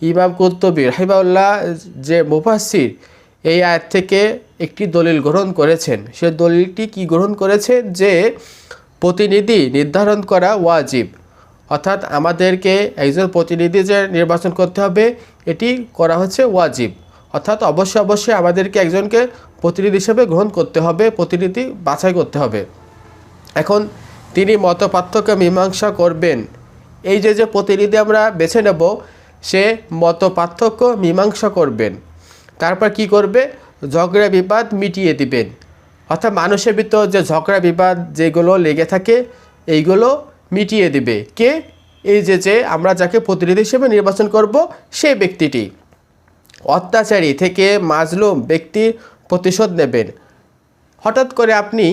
ইমাম কুরতুবী রাহিমাহুল্লাহ যে মুফাসসির এই আয়াত থেকে একটি দলিল গ্রহণ করেছেন। সে দলিলটি কি গ্রহণ করেছেন যে প্রতিনিধি নির্ধারণ করা ওয়াজিব, অর্থাৎ আমাদেরকে একজন প্রতিনিধি যে নির্বাচন করতে হবে এটি করা হচ্ছে ওয়াজিব, অর্থাৎ অবশ্যই আমাদেরকে একজনকে প্রতিনিধি হিসেবে গ্রহণ করতে হবে, প্রতিনিধি বাছাই করতে হবে। এখন তিনি মত পার্থক্য মীমাংসা করবেন। এই যে প্রতিনিধি আমরা বেছে নেব সে মত পার্থক্য মীমাংসা করবেন, তারপর কি করবে, ঝগড়া বিবাদ মিটিয়ে দিবেন। অর্থাৎ মানুষের ভিতর যে ঝগড়া বিবাদ যেগুলো লেগে থাকে এইগুলো মিটিয়ে দিবে কে, এই যে আমরা যাকে প্রতিনিধি হিসেবে নির্বাচন করব সেই ব্যক্তিটি। অত্যাচারী থেকে মাজলুম ব্যক্তির প্রতিশোধ নেবেন। হঠাৎ করে আপনি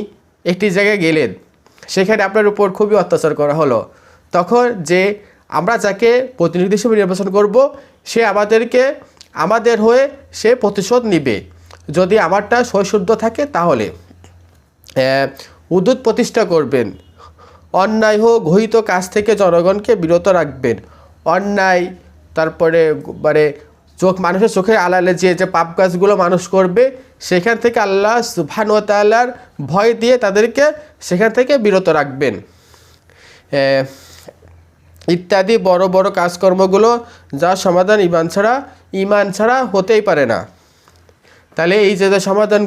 একটি জায়গায় গেলেন, সেখানে আপনার উপর খুবই অত্যাচার করা হলো, তখন যে আমরা যাকে প্রতিনিধি হিসেবে নির্বাচন করব সে আমাদের হয়ে সে প্রতিশোধ নিবে। যদি আমারটা সৈশুদ্ধ থাকে তাহলে উদ্যুত প্রতিষ্ঠা করবেন। অন্যায় হোক ঘোষিত কাজ থেকে জনগণকে বিরত রাখবেন। অন্যায় তারপরে মানুষের চোখের আড়ালে যে পাপ কাজগুলো মানুষ করবে সেখান থেকে আল্লাহ সুবহানাহু ওয়া তাআলার ভয় দিয়ে তাদেরকে সেখান থেকে বিরত রাখবেন। ইত্যাদি বড় বড় কাজকর্মগুলো যার সমাধান ইমান ছাড়া হতেই পারে না। তাহলে এই যে সমাধান